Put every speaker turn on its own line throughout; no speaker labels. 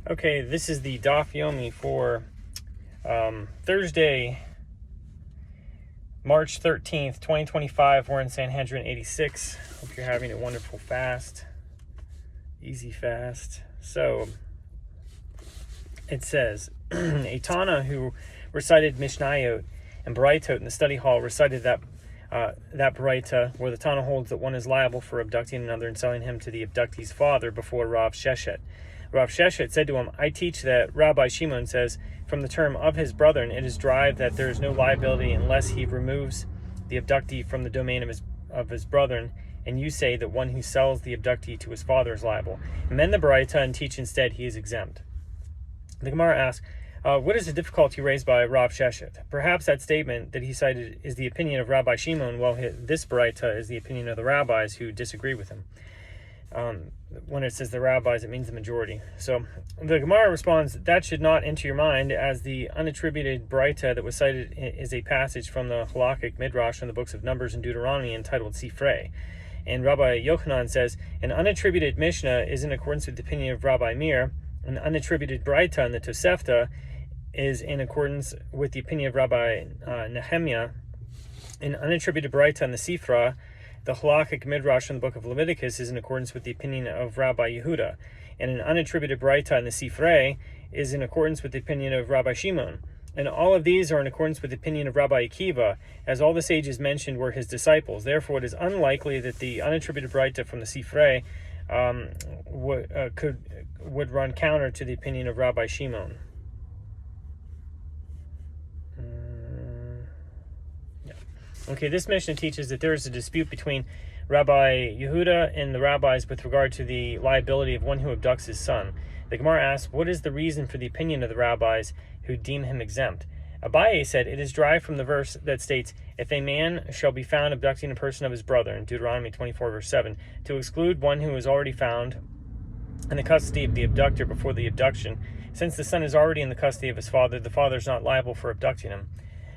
Okay, this is the Daf Yomi for Thursday, March 13th, 2025. We're in Sanhedrin 86. Hope you're having a wonderful fast, easy fast. So, it says, a Tana who recited Mishnayot and Baraitot in the study hall recited that Baraita, where the Tana holds that one is liable for abducting another and selling him to the abductee's father before Rav Sheshet. Rav Sheshet said to him, I teach that Rabbi Shimon says, from the term of his brethren, it is derived that there is no liability unless he removes the abductee from the domain of his brethren, and you say that one who sells the abductee to his father is liable. Amend the Baraita and teach instead he is exempt. The Gemara asks, what is the difficulty raised by Rav Sheshet? Perhaps that statement that he cited is the opinion of Rabbi Shimon, while this Baraita is the opinion of the rabbis who disagree with him. When it says the rabbis, it means the majority. So the Gemara responds, that should not enter your mind, as the unattributed Baraita that was cited is a passage from the Halakhic Midrash in the books of Numbers and Deuteronomy entitled Sifrei. And Rabbi Yochanan says, an unattributed Mishnah is in accordance with the opinion of Rabbi Meir. An unattributed Baraita in the Tosefta is in accordance with the opinion of Rabbi Nehemiah. An unattributed Baraita in the Sifra, the Halakhic Midrash in the book of Leviticus, is in accordance with the opinion of Rabbi Yehuda, and an unattributed Baraita in the Sifrei is in accordance with the opinion of Rabbi Shimon. And all of these are in accordance with the opinion of Rabbi Akiva, as all the sages mentioned were his disciples. Therefore, it is unlikely that the unattributed Baraita from the Sifrei would run counter to the opinion of Rabbi Shimon. Okay, this Mishnah teaches that there is a dispute between Rabbi Yehuda and the rabbis with regard to the liability of one who abducts his son. The Gemara asks, what is the reason for the opinion of the rabbis who deem him exempt? Abaye said, it is derived from the verse that states, if a man shall be found abducting a person of his brother, in Deuteronomy 24, verse 7, to exclude one who is already found in the custody of the abductor before the abduction. Since the son is already in the custody of his father, the father is not liable for abducting him.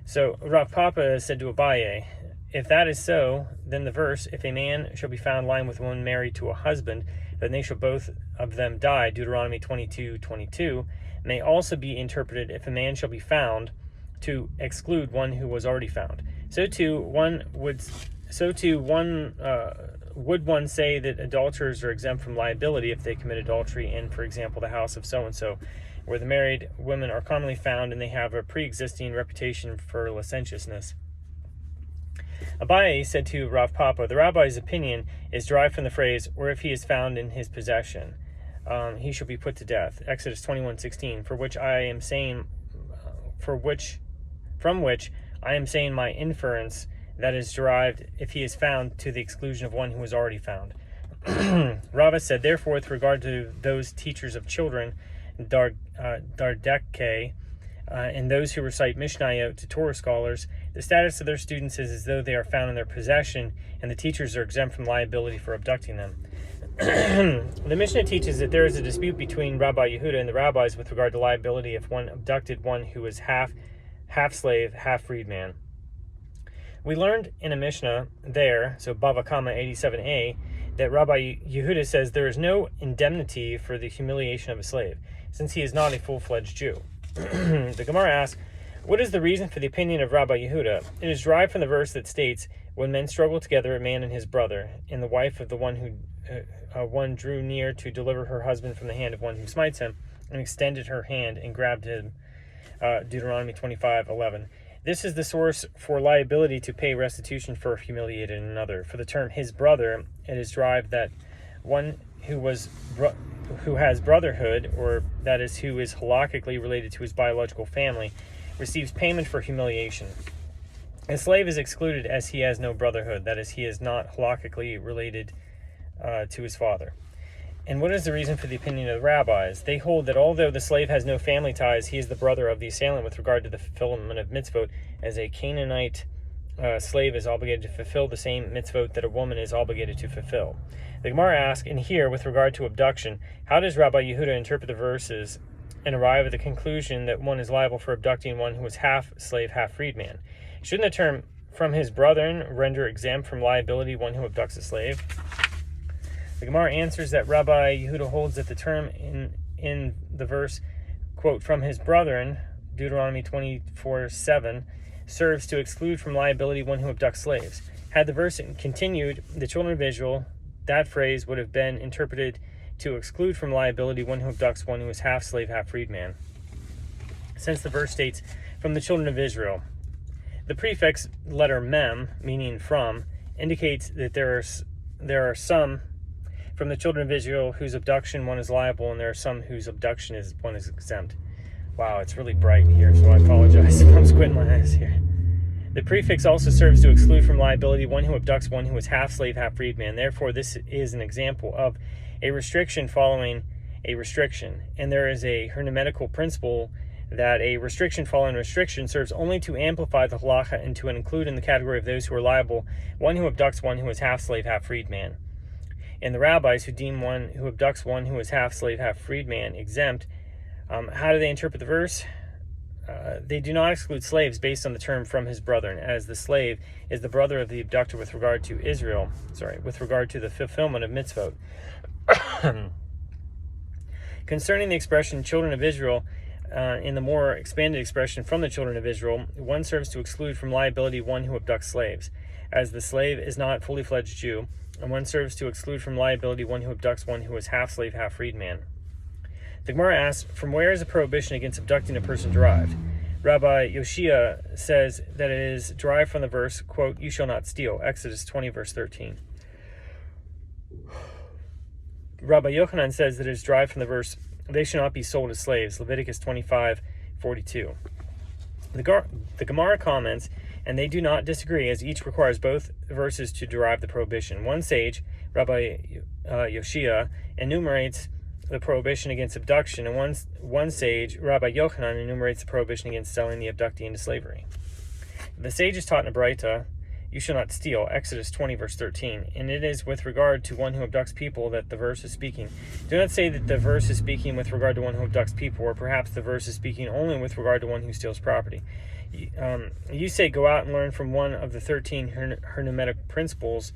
So Rav Papa said to Abaye, if that is so, then the verse, if a man shall be found lying with a woman married to a husband, then they shall both of them die, Deuteronomy 22:22, may also be interpreted, if a man shall be found, to exclude one who was already found. So too would one say that adulterers are exempt from liability if they commit adultery in, for example, the house of so-and-so, where the married women are commonly found and they have a pre-existing reputation for licentiousness. Abaye said to Rav Papa, the rabbi's opinion is derived from the phrase, or if he is found in his possession, he shall be put to death. Exodus 21:16, from which I am saying my inference that is derived if he is found to the exclusion of one who is already found. Rava said, therefore, with regard to those teachers of children, Dardeke, and those who recite Mishnayot to Torah scholars, the status of their students is as though they are found in their possession, and the teachers are exempt from liability for abducting them. The Mishnah teaches that there is a dispute between Rabbi Yehuda and the rabbis with regard to liability if one abducted one who is half slave, half freedman. We learned in a Mishnah there, so Bava Kama 87a, that Rabbi Yehuda says there is no indemnity for the humiliation of a slave, since he is not a full-fledged Jew. The Gemara asks, what is the reason for the opinion of Rabbi Yehuda? It is derived from the verse that states, when men struggle together, a man and his brother, and the wife of the one who one drew near to deliver her husband from the hand of one who smites him, and extended her hand and grabbed him, Deuteronomy 25:11. This is the source for liability to pay restitution for humiliating another. For the term his brother, it is derived that one who has brotherhood, or that is who is halakhically related to his biological family, receives payment for humiliation. A slave is excluded as he has no brotherhood, that is, he is not halakhically related to his father. And what is the reason for the opinion of the rabbis? They hold that although the slave has no family ties, he is the brother of the assailant with regard to the fulfillment of mitzvot, as a Canaanite slave is obligated to fulfill the same mitzvot that a woman is obligated to fulfill. The Gemara asks, and here, with regard to abduction, how does Rabbi Yehuda interpret the verses and arrive at the conclusion that one is liable for abducting one who is half slave, half freedman? Shouldn't the term from his brethren render exempt from liability one who abducts a slave? The Gemara answers that Rabbi Yehuda holds that the term in the verse, quote, from his brethren, Deuteronomy 24:7, serves to exclude from liability one who abducts slaves. Had the verse continued, the children of Israel, that phrase would have been interpreted to exclude from liability one who abducts one who is half slave, half freedman. Since the verse states, from the children of Israel, the prefix letter mem, meaning from, indicates that there are some from the children of Israel whose abduction one is liable, and there are some whose abduction one is exempt. Wow, it's really bright here, so I apologize if I'm squinting my eyes here. The prefix also serves to exclude from liability one who abducts one who is half slave, half freedman. Therefore, this is an example of a restriction following a restriction. And there is a hermeneutical principle that a restriction following restriction serves only to amplify the halacha and to include in the category of those who are liable one who abducts one who is half slave, half freedman. And the rabbis who deem one who abducts one who is half slave, half freedman exempt, how do they interpret the verse? They do not exclude slaves based on the term from his brethren, as the slave is the brother of the abductor with regard to with regard to the fulfillment of mitzvot. Concerning the expression children of Israel, in the more expanded expression from the children of Israel, one serves to exclude from liability one who abducts slaves, as the slave is not fully fledged Jew, and one serves to exclude from liability one who abducts one who is half slave, half freedman. The Gemara asks, from where is a prohibition against abducting a person derived? Rabbi Yoshia says that it is derived from the verse, quote, you shall not steal, Exodus 20, verse 13. Rabbi Yochanan says that it is derived from the verse, they shall not be sold as slaves, Leviticus 25:42. The Gemara comments, and they do not disagree, as each requires both verses to derive the prohibition. One sage, Rabbi Yoshia, enumerates the prohibition against abduction, and one sage, Rabbi Yochanan, enumerates the prohibition against selling the abductee into slavery. The sages taught in a Braita, you shall not steal, Exodus 20, verse 13, and it is with regard to one who abducts people that the verse is speaking. Do not say that the verse is speaking with regard to one who abducts people, or perhaps the verse is speaking only with regard to one who steals property. You say, go out and learn from one of the 13 hermeneutic principles,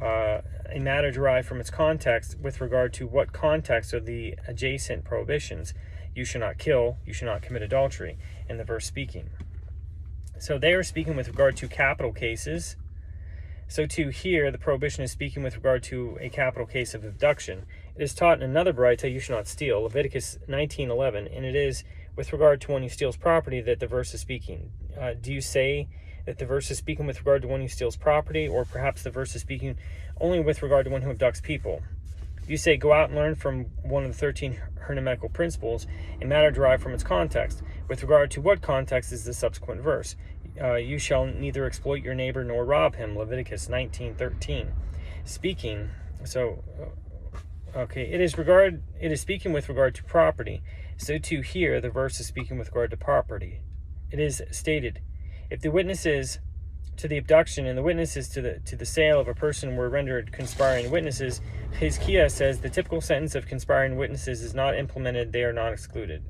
a matter derived from its context with regard to what context are the adjacent prohibitions. You shall not kill, you shall not commit adultery, in the verse speaking. So they are speaking with regard to capital cases. So too here, the prohibition is speaking with regard to a capital case of abduction. It is taught in another Braita, you shall not steal, Leviticus 19:11, and it is with regard to one who steals property that the verse is speaking. Do you say that the verse is speaking with regard to one who steals property, or perhaps the verse is speaking only with regard to one who abducts people? You say, go out and learn from one of the 13 hermeneutical principles, a matter derived from its context. With regard to what context is the subsequent verse? You shall neither exploit your neighbor nor rob him, Leviticus 19:13. Speaking, it is speaking with regard to property. So too here, the verse is speaking with regard to property. It is stated, if the witnesses to the abduction and the witnesses to the sale of a person were rendered conspiring witnesses, Hizkiah says the typical sentence of conspiring witnesses is not implemented, they are not executed.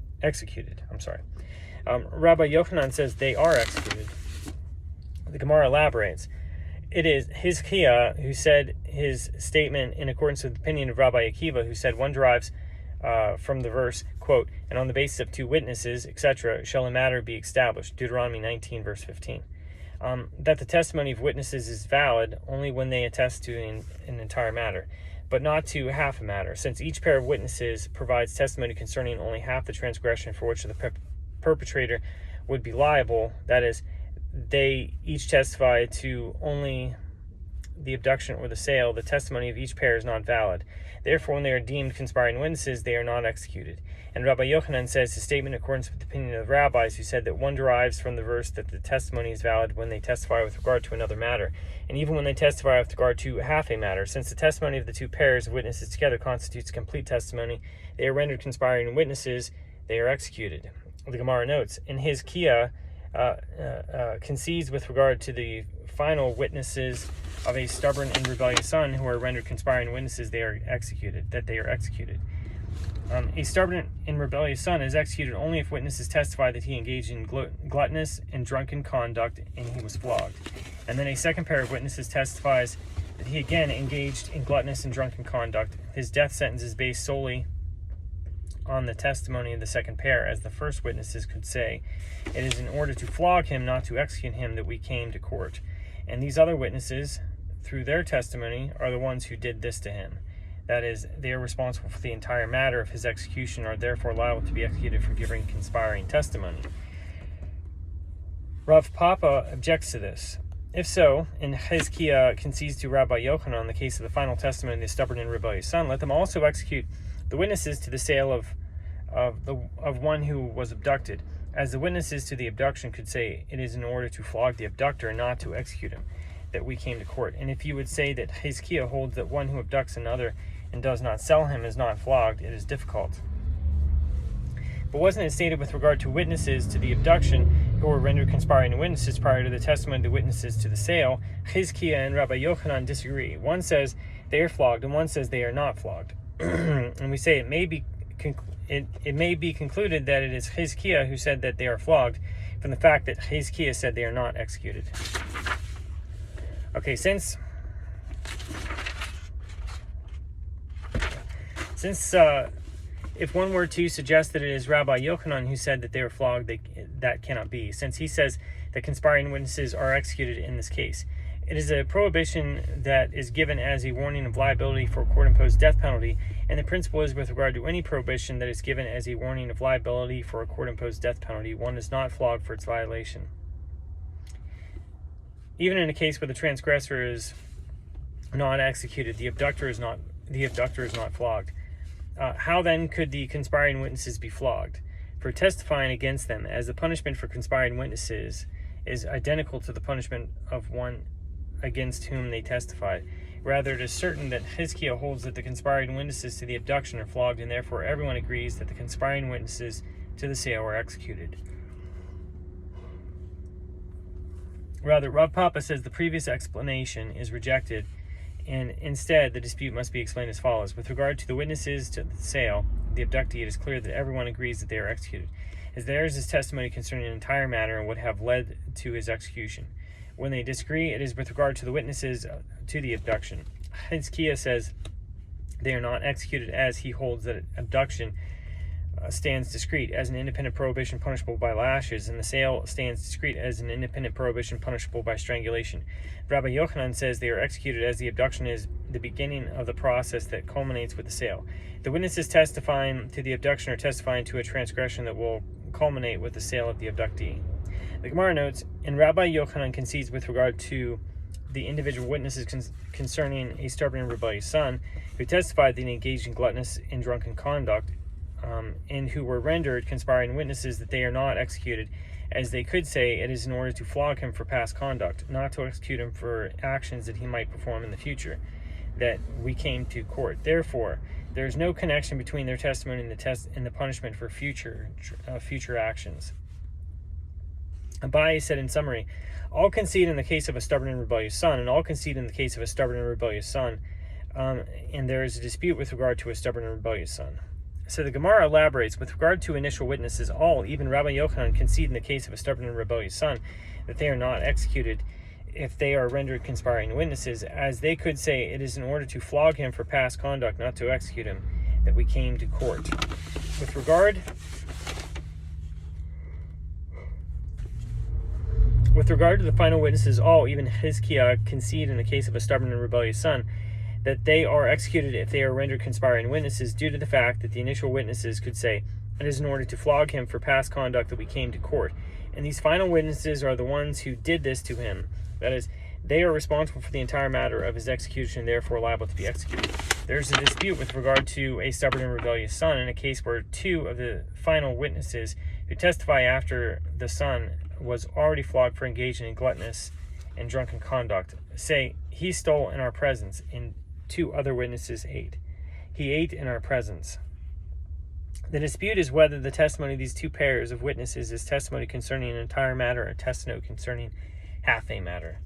Rabbi Yochanan says they are executed. The Gemara elaborates. It is Hizkiah who said his statement in accordance with the opinion of Rabbi Akiva, who said one derives from the verse, quote, and on the basis of two witnesses, etc., shall a matter be established, Deuteronomy 19, verse 15. That the testimony of witnesses is valid only when they attest to an entire matter, but not to half a matter, since each pair of witnesses provides testimony concerning only half the transgression for which the perpetrator would be liable. That is, they each testify to only the abduction or the sale. The testimony of each pair is not valid. Therefore, when they are deemed conspiring witnesses, they are not executed. And Rabbi Yochanan says his statement in accordance with the opinion of the rabbis, who said that one derives from the verse that the testimony is valid when they testify with regard to another matter, and even when they testify with regard to half a matter. Since the testimony of the two pairs of witnesses together constitutes complete testimony, they are rendered conspiring witnesses, they are executed. The Gemara notes, and Hizkiah concedes with regard to the final witnesses of a stubborn and rebellious son who are rendered conspiring witnesses, they are executed. A stubborn and rebellious son is executed only if witnesses testify that he engaged in gluttonous and drunken conduct and he was flogged. And then a second pair of witnesses testifies that he again engaged in gluttonous and drunken conduct. His death sentence is based solely on the testimony of the second pair, as the first witnesses could say, it is in order to flog him, not to execute him, that we came to court. And these other witnesses, through their testimony, are the ones who did this to him. That is, they are responsible for the entire matter of his execution, are therefore liable to be executed for giving conspiring testimony. Rav Papa objects to this. If so, and Hezkiah concedes to Rabbi Yochanan in the case of the final testimony of the stubborn and rebellious son, let them also execute the witnesses to the sale of one who was abducted, as the witnesses to the abduction could say, it is in order to flog the abductor, not to execute him, that we came to court. And if you would say that Hezkiah holds that one who abducts another and does not sell him is not flogged, it is difficult. But wasn't it stated with regard to witnesses to the abduction who were rendered conspiring witnesses prior to the testimony of the witnesses to the sale? Hezkiah and Rabbi Yochanan disagree. One says they are flogged, and one says they are not flogged. And we say it may be concluded that it is Hezkiah who said that they are flogged, from the fact that Hezkiah said they are not executed. Okay, since if one were to suggest that it is Rabbi Yochanan who said that they were flogged, that cannot be, since he says that conspiring witnesses are executed in this case. It is a prohibition that is given as a warning of liability for a court-imposed death penalty, and the principle is with regard to any prohibition that is given as a warning of liability for a court-imposed death penalty, one is not flogged for its violation. Even in a case where the transgressor is not executed, the abductor is not flogged. How then could the conspiring witnesses be flogged? For testifying against them, as the punishment for conspiring witnesses is identical to the punishment of one against whom they testified. Rather, it is certain that Hezkiah holds that the conspiring witnesses to the abduction are flogged, and therefore everyone agrees that the conspiring witnesses to the sale are executed. Rather, Rav Papa says the previous explanation is rejected, and instead the dispute must be explained as follows. With regard to the witnesses to the sale, the abductee, it is clear that everyone agrees that they are executed, as theirs is testimony concerning an entire matter and would have led to his execution. When they disagree, it is with regard to the witnesses to the abduction. Hezkiah says they are not executed, as he holds that abduction stands discrete as an independent prohibition punishable by lashes, and the sale stands discrete as an independent prohibition punishable by strangulation. Rabbi Yochanan says they are executed as the abduction is the beginning of the process that culminates with the sale. The witnesses testifying to the abduction are testifying to a transgression that will culminate with the sale of the abductee. The Gemara notes, and Rabbi Yochanan concedes with regard to the individual witnesses concerning a stubborn and rebellious son, who testified that he engaged in gluttonous and drunken conduct, and who were rendered conspiring witnesses, that they are not executed, as they could say it is in order to flog him for past conduct, not to execute him for actions that he might perform in the future, that we came to court. Therefore, there is no connection between their testimony and the punishment for future actions. Abaye said in summary, all concede in the case of a stubborn and rebellious son, and all concede in the case of a stubborn and rebellious son, and there is a dispute with regard to a stubborn and rebellious son. So the Gemara elaborates, with regard to initial witnesses, all, even Rabbi Yochanan, concede in the case of a stubborn and rebellious son, that they are not executed if they are rendered conspiring witnesses, as they could say it is in order to flog him for past conduct, not to execute him, that we came to court. With regard to the final witnesses, all, even Hezkiah, concede in the case of a stubborn and rebellious son, that they are executed if they are rendered conspiring witnesses, due to the fact that the initial witnesses could say it is in order to flog him for past conduct that we came to court. And these final witnesses are the ones who did this to him. That is, they are responsible for the entire matter of his execution, and therefore liable to be executed. There's a dispute with regard to a stubborn and rebellious son in a case where two of the final witnesses who testify after the son was already flogged for engaging in gluttonous and drunken conduct say he stole in our presence, and two other witnesses ate. He ate in our presence. The dispute is whether the testimony of these two pairs of witnesses is testimony concerning an entire matter or testimony concerning half a matter.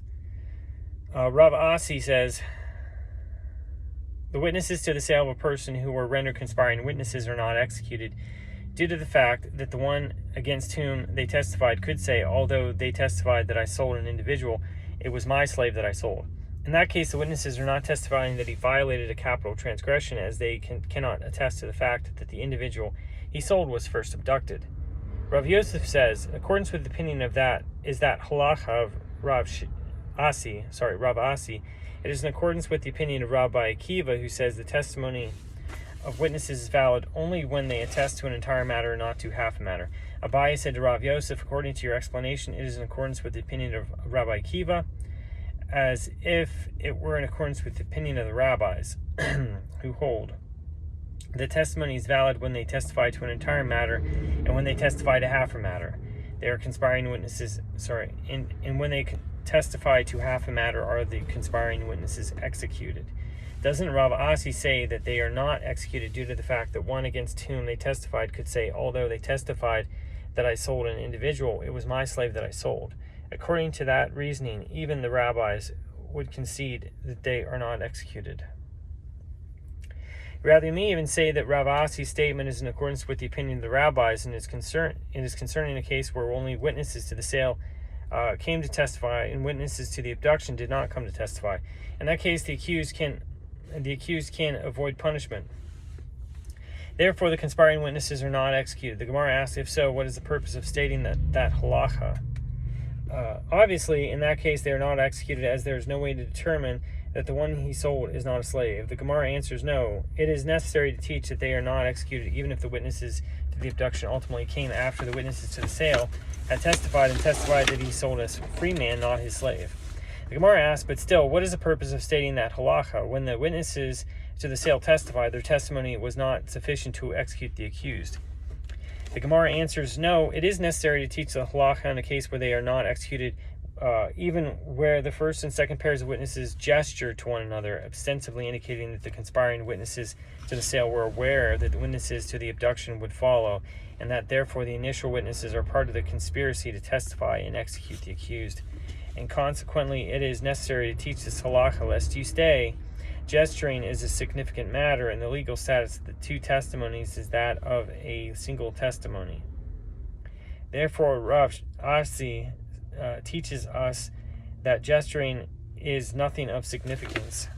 Rav Asi says, the witnesses to the sale of a person who were rendered conspiring witnesses are not executed, due to the fact that the one against whom they testified could say, although they testified that I sold an individual, it was my slave that I sold. In that case, the witnesses are not testifying that he violated a capital transgression, as they cannot attest to the fact that the individual he sold was first abducted. Rav Yosef says, in accordance with the opinion of that, is that halacha of Rav Asi. It is in accordance with the opinion of Rabbi Akiva, who says the testimony of witnesses is valid only when they attest to an entire matter and not to half a matter. Abaye said to Rav Yosef, according to your explanation, it is in accordance with the opinion of Rabbi Akiva, as if it were in accordance with the opinion of the rabbis, who hold the testimony is valid when they testify to an entire matter and when they testify to half a matter. They are conspiring witnesses, and when they testify to half a matter, are the conspiring witnesses executed? Doesn't Rav Asi say that they are not executed due to the fact that one against whom they testified could say, although they testified that I sold an individual, it was my slave that I sold? According to that reasoning, even the rabbis would concede that they are not executed. Rather, you may even say that Rav Asi's statement is in accordance with the opinion of the rabbis, and it is concerning a case where only witnesses to the sale came to testify, and witnesses to the abduction did not come to testify. In that case, the accused can avoid punishment. Therefore, the conspiring witnesses are not executed. The Gemara asks, if so, what is the purpose of stating that halacha? Obviously, in that case, they are not executed, as there is no way to determine that the one he sold is not a slave. The Gemara answers no. It is necessary to teach that they are not executed, even if the witnesses to the abduction ultimately came after the witnesses to the sale had testified that he sold a free man, not his slave. The Gemara asks, but still, what is the purpose of stating that halacha? When the witnesses to the sale testified, their testimony was not sufficient to execute the accused. The Gemara answers, no, it is necessary to teach the halacha in a case where they are not executed, even where the first and second pairs of witnesses gesture to one another, ostensibly indicating that the conspiring witnesses to the sale were aware that the witnesses to the abduction would follow, and that therefore the initial witnesses are part of the conspiracy to testify and execute the accused. And consequently, it is necessary to teach this halacha, lest you say, gesturing is a significant matter, and the legal status of the two testimonies is that of a single testimony. Therefore, Rav Asi teaches us that gesturing is nothing of significance.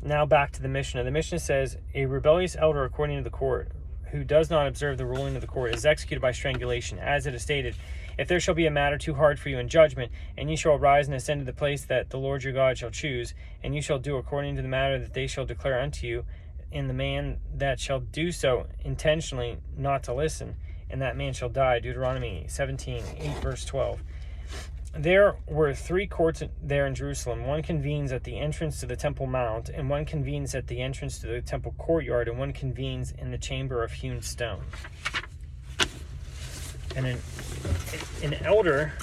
Now back to the Mishnah. The Mishnah says, a rebellious elder, according to the court, who does not observe the ruling of the court, is executed by strangulation, as it is stated, if there shall be a matter too hard for you in judgment, and ye shall arise and ascend to the place that the Lord your God shall choose, and you shall do according to the matter that they shall declare unto you, and the man that shall do so intentionally not to listen, and that man shall die. Deuteronomy 17:8, verse 12. There were 3 courts there in Jerusalem. One convenes at the entrance to the Temple Mount, and one convenes at the entrance to the Temple Courtyard, and one convenes in the chamber of hewn stone. And an elder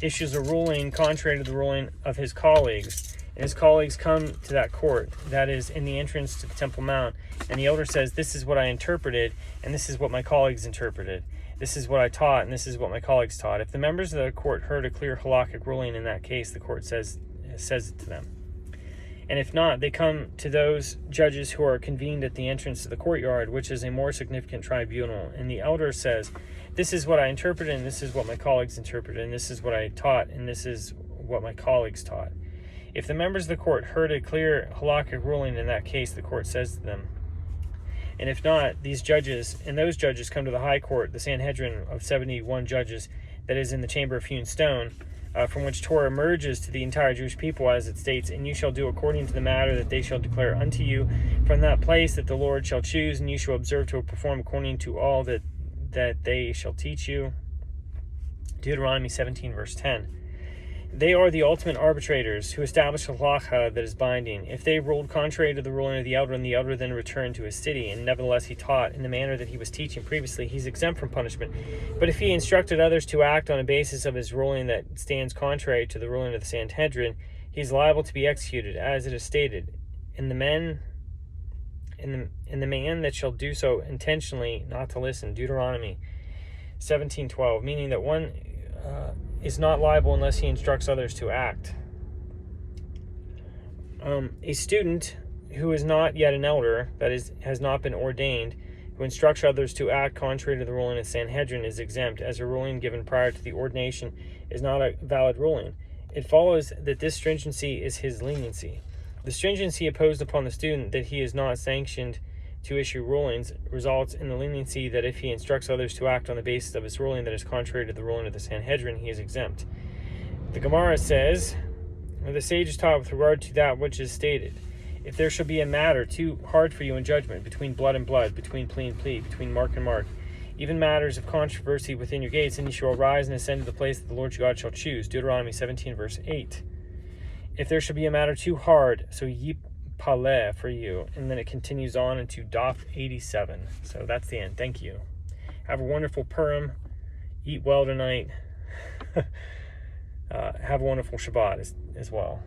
issues a ruling contrary to the ruling of his colleagues, and his colleagues come to that court that is in the entrance to the Temple Mount, and the elder says, this is what I interpreted, and this is what my colleagues interpreted. This is what I taught, and this is what my colleagues taught. If the members of the court heard a clear halakhic ruling in that case, the court says it to them. And if not, they come to those judges who are convened at the entrance to the courtyard, which is a more significant tribunal. And the elder says, this is what I interpreted, and this is what my colleagues interpreted, and this is what I taught, and this is what my colleagues taught. If the members of the court heard a clear halakhic ruling in that case, the court says to them. And if not, those judges come to the high court, the Sanhedrin of 71 judges, that is in the chamber of hewn stone, from which Torah emerges to the entire Jewish people, as it states, and you shall do according to the matter that they shall declare unto you from that place that the Lord shall choose, and you shall observe to perform according to all that they shall teach you. Deuteronomy 17, verse 10. They are the ultimate arbitrators who establish a halacha that is binding. If they ruled contrary to the ruling of the elder, and the elder then returned to his city, and nevertheless he taught in the manner that he was teaching previously, he's exempt from punishment. But if he instructed others to act on a basis of his ruling that stands contrary to the ruling of the Sanhedrin, he's liable to be executed, as it is stated, in the man that shall do so intentionally not to listen. Deuteronomy 17:12, meaning that one is not liable unless he instructs others to act. A student who is not yet an elder, that is, has not been ordained, who who instructs others to act contrary to the ruling of Sanhedrin is exempt, as a ruling given prior to the ordination is not a valid ruling. It follows that this stringency is his leniency. The stringency imposed upon the student that he is not sanctioned to issue rulings results in the leniency that if he instructs others to act on the basis of his ruling that is contrary to the ruling of the Sanhedrin, he is exempt. The Gemara says, the sage is taught with regard to that which is stated. If there shall be a matter too hard for you in judgment, between blood and blood, between plea and plea, between mark and mark, even matters of controversy within your gates, then you shall arise and ascend to the place that the Lord your God shall choose. Deuteronomy 17, verse 8. If there shall be a matter too hard, so ye paleh for you. And then it continues on into Daf 87. So that's the end. Thank you. Have a wonderful Purim. Eat well tonight. Have a wonderful Shabbat as well.